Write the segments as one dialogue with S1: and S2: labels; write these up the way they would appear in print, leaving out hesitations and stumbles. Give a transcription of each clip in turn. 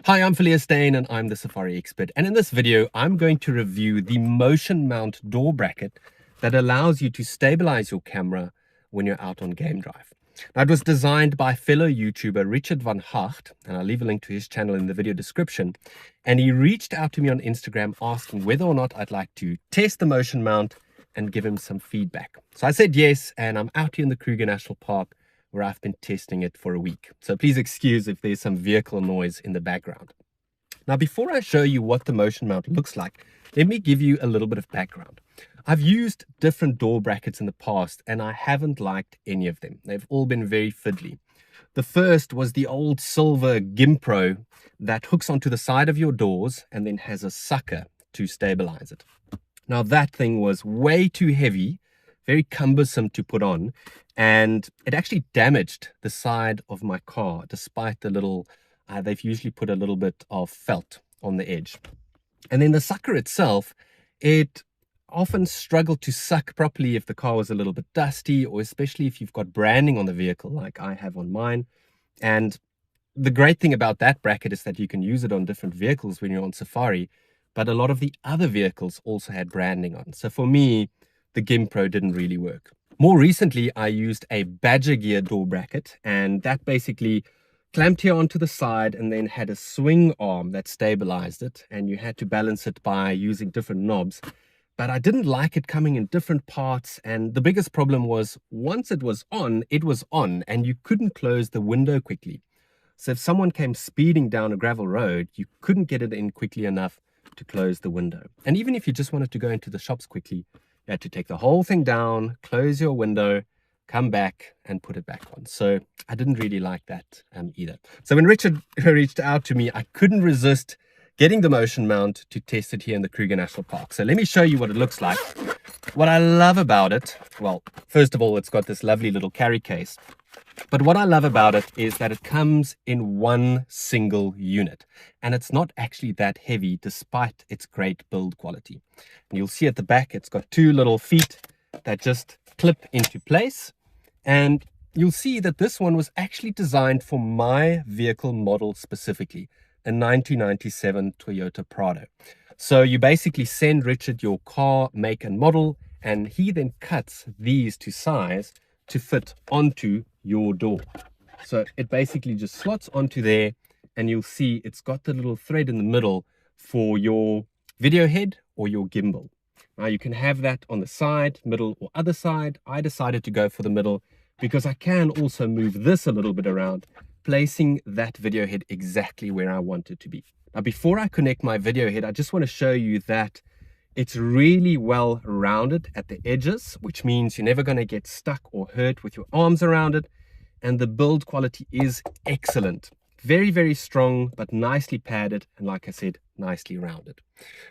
S1: Hi, I'm Phileas Dane and I'm the Safari Expert, and in this video I'm going to review the MotionMount door bracket that allows you to stabilize your camera when you're out on game drive. Now, it was designed by fellow YouTuber Richard van Haght, and I'll leave a link to his channel in the video description, and he reached out to me on Instagram asking whether or not I'd like to test the MotionMount and give him some feedback. So I said yes, and I'm out here in the Kruger National Park where I've been testing it for a week. So please excuse if there's some vehicle noise in the background. Now, before I show you what the MotionMount looks like, let me give you a little bit of background. I've used different door brackets in the past and I haven't liked any of them. They've all been very fiddly. The first was the old silver gimple that hooks onto the side of your doors and then has a sucker to stabilize it. Now, that thing was way too heavy, very cumbersome to put on, and it actually damaged the side of my car despite the little, they've usually put a little bit of felt on the edge. And then the sucker itself, it often struggled to suck properly if the car was a little bit dusty, or especially if you've got branding on the vehicle like I have on mine. And the great thing about that bracket is that you can use it on different vehicles when you're on safari, but a lot of the other vehicles also had branding on. So for me, the gimple didn't really work. More recently, I used a Badger gear door bracket, and that basically clamped here onto the side and then had a swing arm that stabilized it, and you had to balance it by using different knobs. But I didn't like it coming in different parts, and the biggest problem was once it was on, and you couldn't close the window quickly. So if someone came speeding down a gravel road, you couldn't get it in quickly enough to close the window. And even if you just wanted to go into the shops quickly, you had to take the whole thing down, close your window, come back and put it back on. So I didn't really like that either. So when Richard reached out to me, I couldn't resist getting the MotionMount to test it here in the Kruger National Park. So let me show you what it looks like. What I love about it, well, first of all, it's got this lovely little carry case. But what I love about it is that it comes in one single unit, and it's not actually that heavy despite its great build quality. And you'll see at the back, it's got two little feet that just clip into place. And you'll see that this one was actually designed for my vehicle model specifically, a 1997 Toyota Prado. So you basically send Richard your car, make and model, and he then cuts these to size to fit onto your door. So it basically just slots onto there, and you'll see it's got the little thread in the middle for your video head or your gimbal. Now you can have that on the side, middle, or other side. I decided to go for the middle because I can also move this a little bit around, placing that video head exactly where I want it to be. Now, before I connect my video head, I just want to show you that it's really well rounded at the edges, which means you're never going to get stuck or hurt with your arms around it. And the build quality is excellent. Very, very strong, but nicely padded. And like I said, nicely rounded.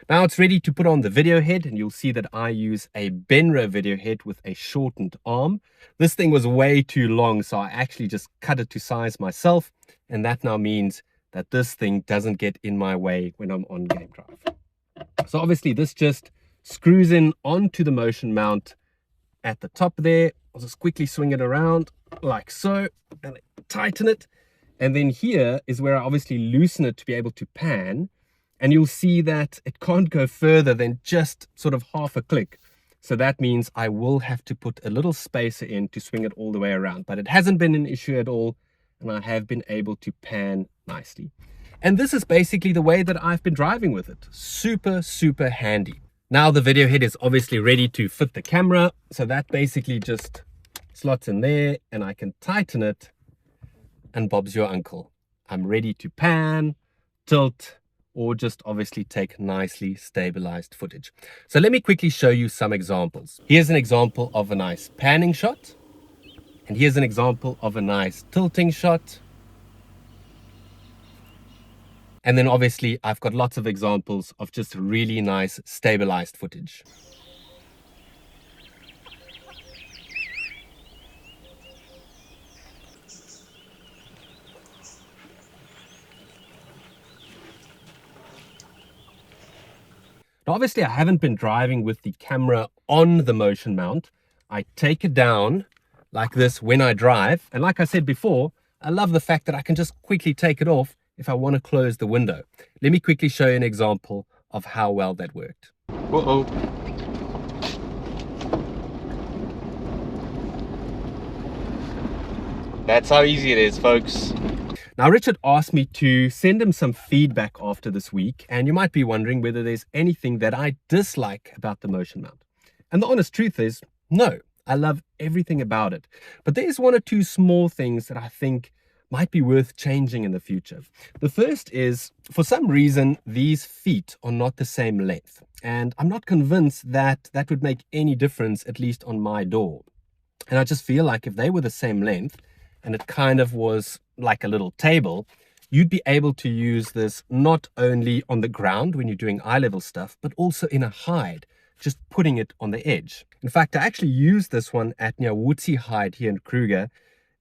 S1: Now it's ready to put on the video head, and you'll see that I use a Benro video head with a shortened arm. This thing was way too long, so I actually just cut it to size myself. And that now means that this thing doesn't get in my way when I'm on game drive. So obviously this just screws in onto the MotionMount at the top there. I'll just quickly swing it around like so and tighten it. And then here is where I obviously loosen it to be able to pan. And you'll see that it can't go further than just sort of half a click. So that means I will have to put a little spacer in to swing it all the way around. But it hasn't been an issue at all, and I have been able to pan nicely. And this is basically the way that I've been driving with it. Super, super handy. Now the video head is obviously ready to fit the camera. So that basically just slots in there, and I can tighten it, and Bob's your uncle. I'm ready to pan, tilt, or just obviously take nicely stabilized footage. So let me quickly show you some examples. Here's an example of a nice panning shot. And here's an example of a nice tilting shot. And then obviously I've got lots of examples of just really nice stabilized footage. Now, obviously I haven't been driving with the camera on the MotionMount. I take it down like this when I drive. And like I said before, I love the fact that I can just quickly take it off if I want to close the window. Let me quickly show you an example of how well that worked. Uh-oh. That's how easy it is, folks. Now, Richard asked me to send him some feedback after this week, and you might be wondering whether there's anything that I dislike about the MotionMount. And the honest truth is, no, I love everything about it. But there's one or two small things that I think might be worth changing in the future. The first is, for some reason, these feet are not the same length. And I'm not convinced that that would make any difference, at least on my door. And I just feel like if they were the same length, and it kind of was like a little table, you'd be able to use this not only on the ground when you're doing eye level stuff, but also in a hide, just putting it on the edge. In fact, I actually used this one at near Woodsy Hide here in Kruger,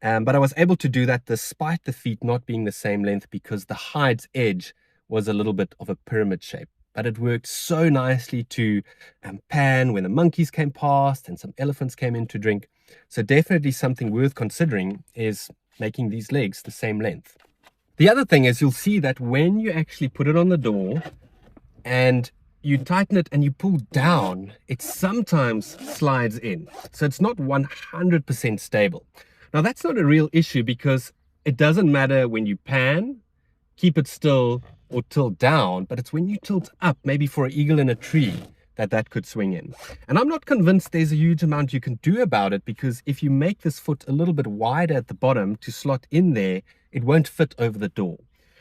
S1: but I was able to do that despite the feet not being the same length because the hide's edge was a little bit of a pyramid shape. But it worked so nicely to pan when the monkeys came past and some elephants came in to drink. So definitely something worth considering is making these legs the same length. The other thing is you'll see that when you actually put it on the door and you tighten it and you pull down, it sometimes slides in. So it's not 100% stable. Now that's not a real issue because it doesn't matter when you pan, keep it still, or tilt down, but it's when you tilt up, maybe for an eagle in a tree, that could swing in. And I'm not convinced there's a huge amount you can do about it, because if you make this foot a little bit wider at the bottom to slot in there, it won't fit over the door.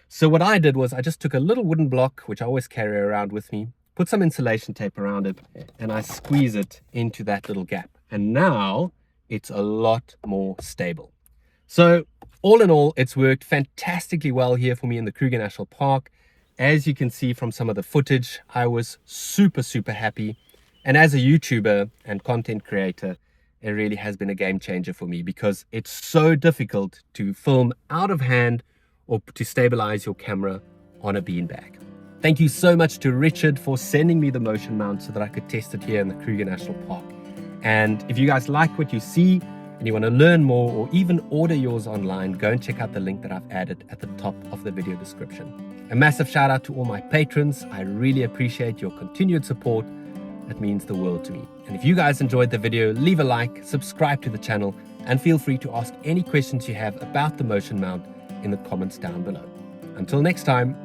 S1: So what I did was I just took a little wooden block, which I always carry around with me, put some insulation tape around it, and I squeeze it into that little gap. And now it's a lot more stable. So all in all, it's worked fantastically well here for me in the Kruger National Park. As you can see from some of the footage, I was super happy. And as a YouTuber and content creator, it really has been a game changer for me because it's so difficult to film out of hand or to stabilize your camera on a beanbag. Thank you so much to Richard for sending me the MotionMount so that I could test it here in the Kruger National Park. And if you guys like what you see and you want to learn more or even order yours online, go and check out the link that I've added at the top of the video description. A massive shout out to all my patrons. I really appreciate your continued support. It means the world to me. And if you guys enjoyed the video, leave a like, subscribe to the channel, and feel free to ask any questions you have about the MotionMount in the comments down below. Until next time.